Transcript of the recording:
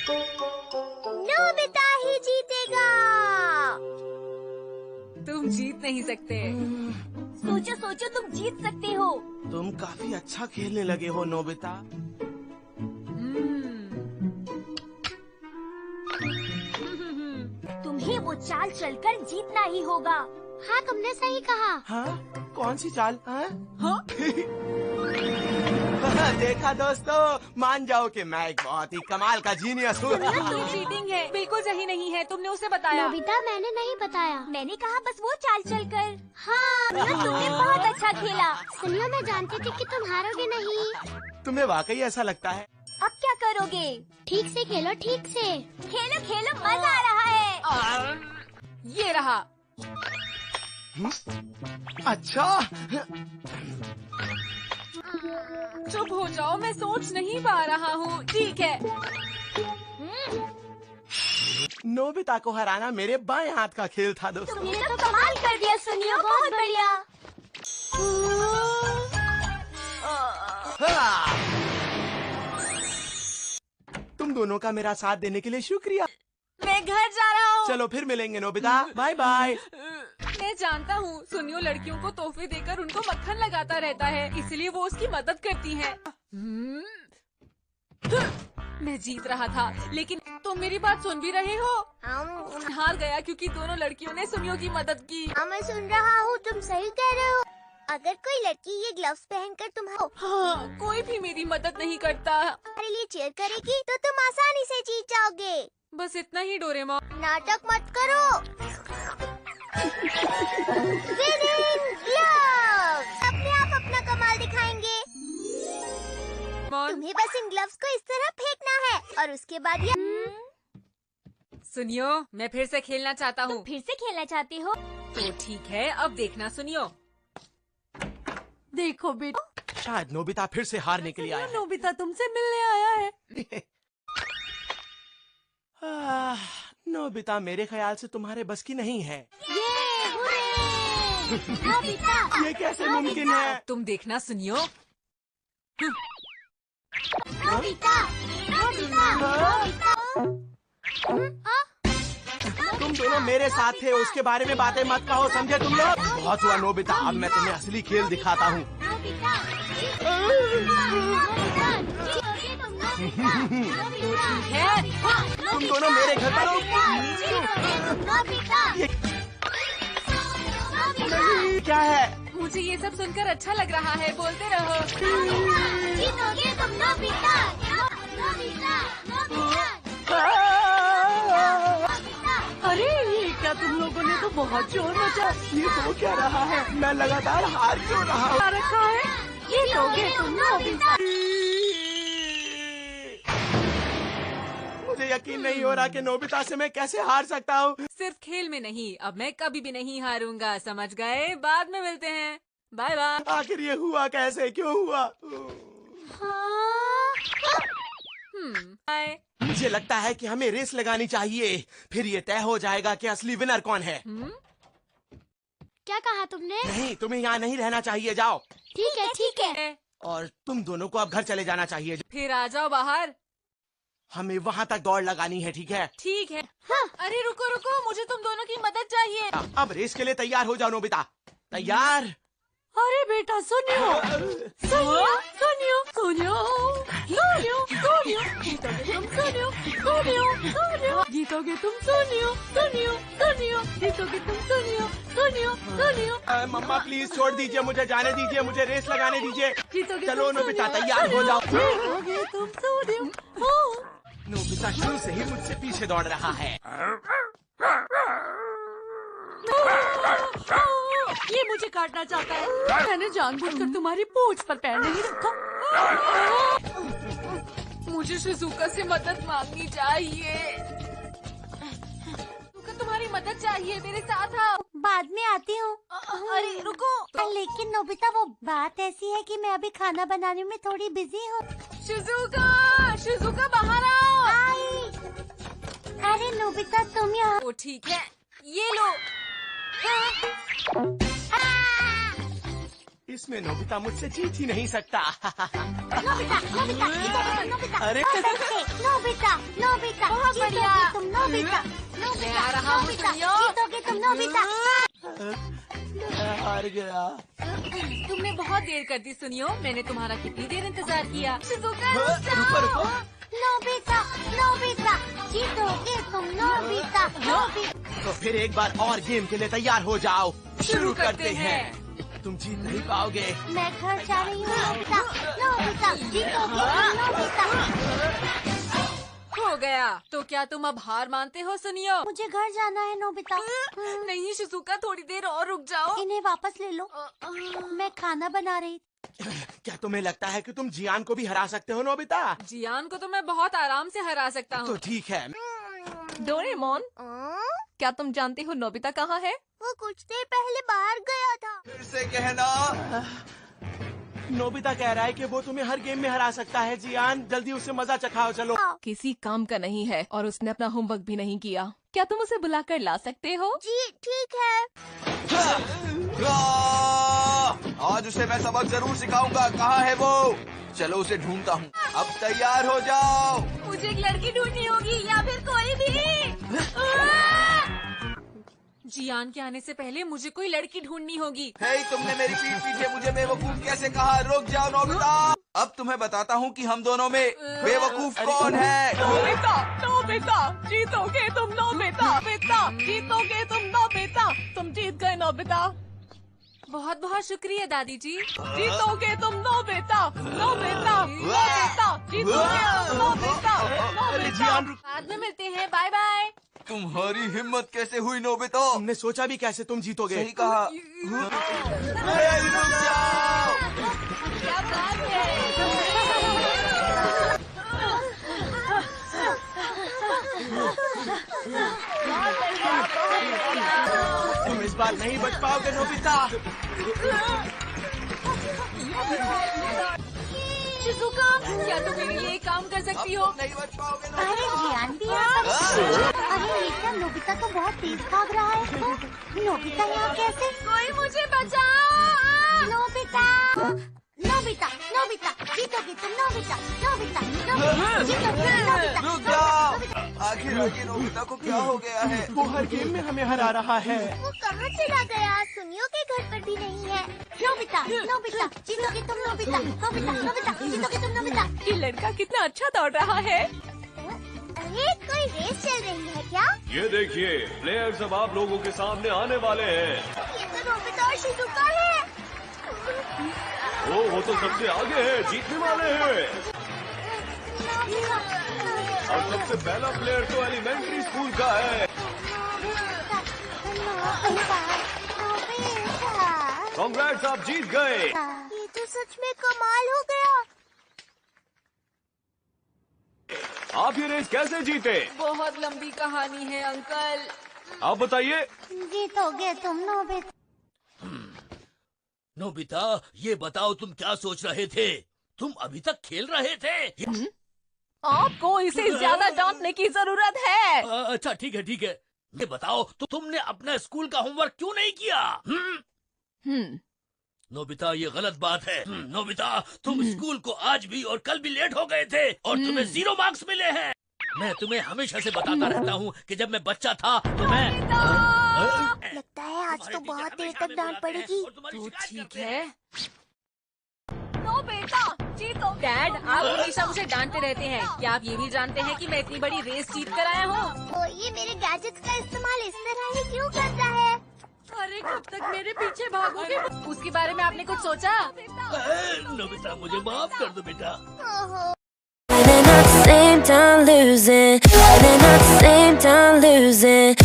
Nobita ही जीतेगा। तुम जीत नहीं सकते। सोचो सोचो, तुम जीत सकते हो। तुम काफी अच्छा खेलने लगे हो नोबिता। तुम्हें वो चाल चलकर जीतना ही होगा। हाँ, तुमने सही कहा। हाँ, कौन सी चाल? हाँ? हाँ? देखा दोस्तों, मान जाओ कि मैं एक बहुत ही कमाल का जीनियस हूँ। तुम चीटिंग है, बिल्कुल सही नहीं है। तुमने उसे बताया। नोबिता, मैंने नहीं बताया। मैंने कहा बस वो चाल चलकर। हाँ, तुमने बहुत अच्छा खेला। सुनियो, मैं जानती थी कि तुम हारोगे नहीं। तुम्हें वाकई ऐसा लगता है? अब क्या करोगे? ठीक से खेलो, ठीक से खेलो खेलो, मजा आ रहा है। ये रहा। अच्छा, चुप हो जाओ, मैं सोच नहीं पा रहा हूँ। ठीक है। नोबिता को हराना मेरे बाएं हाथ का खेल था दोस्तों। तुमने तो कमाल कर दिया सुनियो, बहुत बढ़िया। हाँ। तुम दोनों का मेरा साथ देने के लिए शुक्रिया। मैं घर जा रहा हूँ। चलो फिर मिलेंगे नोबिता, बाय बाय। मैं जानता हूँ, सुनियो लड़कियों को तोहफे देकर उनको मक्खन लगाता रहता है, इसलिए वो उसकी मदद करती है। मैं जीत रहा था, लेकिन तुम मेरी बात सुन भी रहे हो? हार गया क्योंकि दोनों लड़कियों ने सुनियो की मदद की। मैं सुन रहा हूँ, तुम सही कह रहे हो। अगर कोई लड़की ये ग्लव्स पहनकर हाँ, कोई भी मेरी मदद नहीं करता। तुम्हारे लिए चीयर करेगी तो तुम आसानी से जीत जाओगे। बस इतना ही डोरेमोन। नाटक मत करो। Winning gloves! अपने आप अपना कमाल दिखाएंगे। तुम्हें बस इन ग्लव्स को इस तरह फेंकना है और उसके बाद ये। सुनियो, मैं फिर से खेलना चाहता हूँ। फिर से खेलना चाहते हो? तो ठीक है, अब देखना सुनियो। देखो बेटा, शायद नोबिता फिर से हारने के लिए आया है। नोबिता तुमसे मिलने आया है। नोबिता, मेरे ख्याल से तुम्हारे बस की नहीं है। नोबिता! ये कैसे मुमकिन है? तुम देखना सुनियो। नोबिता! नोबिता! नोबिता! तुम दोनों मेरे साथ थे, उसके बारे में बातें मत कहो, समझे तुम लोग? बहुत हुआ नोबिता, अब मैं तुम्हें असली खेल दिखाता हूँ। तुम दोनों मेरे घर पर हो। नहीं, क्या है? मुझे ये सब सुनकर अच्छा लग रहा है, बोलते रहो। जीतोगे तुम नोबिता! नोबिता! नोबिता! अरे ये क्या, तुम लोगों ने तो बहुत जोर मचा। ये हो क्या रहा है? मैं लगातार हार क्यों रहा हूँ? रखा है। जीतोगे तुम नोबिता! मुझे यकीन नहीं हो रहा कि नोबिता से मैं कैसे हार सकता हूँ। सिर्फ खेल में नहीं, अब मैं कभी भी नहीं हारूंगा, समझ गए? बाद में मिलते हैं, बाय बाय। आखिर ये हुआ कैसे, क्यों हुआ? बाय। मुझे लगता है कि हमें रेस लगानी चाहिए, फिर ये तय हो जाएगा कि असली विनर कौन है। क्या कहा तुमने? नहीं, तुम्हें यहाँ नहीं रहना चाहिए, जाओ। ठीक है, ठीक है। और तुम दोनों को अब घर चले जाना चाहिए। फिर आ जाओ बाहर। हमें वहाँ तक दौड़ लगानी है, ठीक है? ठीक है। हाँ। अरे रुको रुको, मुझे तुम दोनों की मदद चाहिए। अब रेस के लिए तैयार हो जाओ नोबिता। तैयार? अरे बेटा सुनियो, सुनियो, सुनियो, सुनियो, सुनियो, सुनियो, जीतोगे तुम सुनियो, सुनियो, सुनियो, जीतोगे तुम सुनियो, सुनियो, सुनियो, जीतोगे तुम सुनियो, सुनियो, सुनियो। मम्मा प्लीज छोड़ दीजिए, मुझे जाने दीजिए, मुझे रेस लगाने दीजिए। जीतोगे चलो तुम नोबिता, सुनियो, तैयार हो जाओ। जीतोगे तुम सुनियो। नोबिता शुरू से ही मुझसे पीछे दौड़ रहा है। ये मुझे काटना चाहता है। मैंने जानबूझकर तुम्हारी पूंछ पर पैर नहीं रखा। मुझे शिजुका से मदद मांगनी चाहिए। तुम्हारी मदद चाहिए, मेरे साथ आओ। बाद में आती हूँ। अरे रुको। लेकिन नोबिता, वो बात ऐसी है कि मैं अभी खाना बनाने में थोड़ी बिजी हूँ। शिजुका, शिजुका बाहर आओ। अरे नोबिता, तुम यहाँ। ओ ठीक है, ये लो। इसमें नोबिता मुझसे जीत ही नहीं सकता। नोबिता, नोबिता, नोबिता अरे। बहुत अच्छे। नोबिता नोबिता बहुत जीतोगे बढ़िया। तुम नोबिता मैं नोबिता आ रहा हूँ, नोबिता सुनियो। जीतोगे तुम नोबिता। मैं हार गया। तुमने बहुत देर कर दी सुनियो। मैंने तुम्हारा कितनी देर इंतजार किया। शिजुका रुक रुको रुको। जाओ। नोबिता नोबिता जीतोगे तुम नोबिता नोबिता। तो फिर एक बार और गेम के लिए तैयार हो जाओ। शुरू करते हैं। तुम जीत नहीं पाओगे। मैं घर जा रही हूँ नोबिता नोबिता जीतोगे तुम नोबिता। हो गया। तो क्या तुम अब हार मानते हो सुनियो? मुझे घर जाना है नोबिता। नहीं शिजुका, थोड़ी देर और रुक जाओ। इन्हें वापस ले लो। मैं खाना बना रही। क्या तुम्हें लगता है कि तुम जियान को भी हरा सकते हो नोबिता? जियान को तो मैं बहुत आराम से हरा सकता तो हूँ। ठीक है। डोरेमोन, क्या तुम जानते हो नोबिता कहाँ है? वो कुछ देर पहले बाहर गया था। फिर से कहना। नोबिता कह रहा है कि वो तुम्हें हर गेम में हरा सकता है। जियान जल्दी उससे मजा चखाओ चलो। किसी काम का नहीं है और उसने अपना होमवर्क भी नहीं किया। क्या तुम उसे बुलाकर ला सकते हो? जी ठीक है। आज उसे मैं सबक जरूर सिखाऊंगा। कहाँ है वो? चलो उसे ढूंढता हूँ। अब तैयार हो जाओ। मुझे एक लड़की ढूंढनी होगी या फिर कोई भी। जियान के आने से पहले मुझे कोई लड़की ढूंढनी होगी। हे, तुमने मेरी पीठ पीछे मुझे बेवकूफ कैसे कहा? रुक जाओ नोबिता। अब तुम्हें बताता हूँ कि हम दोनों में बेवकूफ कौन है। नोबिता, नोबिता, जीतोगे तुम नोबिता, नोबिता, जीतोगे तुम नोबिता, तुम जीत गए नोबिता। बहुत बहुत शुक्रिया दादी जी। जीतोगे तुम नोबिता, नोबिता, नोबिता, जीतोगे तुम नोबिता, नोबिता। जियान रुक। बाद में मिलते हैं, बाय बाय। तुम्हारी हिम्मत कैसे हुई नोबिता? तुमने सोचा भी कैसे तुम जीतोगे? सही कहा। हे, रुक जाओ। क्या बात है? तुम इस बार नहीं बच पाओगे नोबिता। शिजुका, क्या तुम मेरे लिए एक काम कर सकती हो? नहीं बच पाओगे अरे नोबिता। जियान भी यहाँ पर। अरे ये क्या, नोबिता तो बहुत तेज भाग रहा है। नोबिता यहाँ कैसे? कोई मुझे बचाओ। नोबिता नोबिता नोबिता जीतोगे तुम नोबिता नोबिता नोबिता जीतोगे नोबिता। रुक जाओ। आखिर आगे नोबिता को क्या हो गया है? वो हर गेम में हमें हरा रहा है। वो कहाँ चला गया? सुनियो के घर पर भी नहीं है। नोबिता नोबिता जीतोगे तुम नोबिता नोबिता नोबिता जीतोगे तुम नोबिता। ये लड़का कितना अच्छा दौड़ रहा है। अरे कोई रेस चल रही है क्या? ये देखिए, प्लेयर्स अब आप लोगों के सामने आने वाले हैं। ये तो नोबिता और शिजुका है। वो तो सबसे आगे है, जीतने वाले हैं। और सबसे पहला प्लेयर तो एलिमेंट्री स्कूल का है। कांग्रेट्स, आप जीत गए। ये तो सच में कमाल हो गया। आप ये रेस कैसे जीते? बहुत लंबी कहानी है अंकल। आप बताइए। जीतोगे तुम नोबिता। नोबिता, ये बताओ तुम क्या सोच रहे थे? तुम अभी तक खेल रहे थे? आपको इसे ज्यादा डांटने की जरूरत है। अच्छा ठीक है ठीक है। ये बताओ तो तुमने अपना स्कूल का होमवर्क क्यों नहीं किया? नोबिता, ये गलत बात है। नोबिता, तुम स्कूल को आज भी और कल भी लेट हो गए थे और तुम्हें 0 मार्क्स मिले हैं। मैं तुम्हें हमेशा से बताता रहता हूँ कि जब मैं बच्चा था तो मैं लगता है आज तो बहुत देर तक डांट पड़ेगी। तो ठीक है। नोबिता, जीतो। डैड, आप हमेशा मुझे डांटते रहते हैं। क्या आप ये भी जानते हैं कि मैं इतनी बड़ी रेस जीत कर आया हूँ? वो ये मेरे गैजेट्स का इस्तेमाल इस तरह ही क्यों करता है? अरे कब तक मेरे पीछे भागोगे? उसके बारे में आपने कुछ सोचा? नोबिता, मुझे माफ कर दो बेटा। ओहो। Running at the same time losing, running at the same time losing.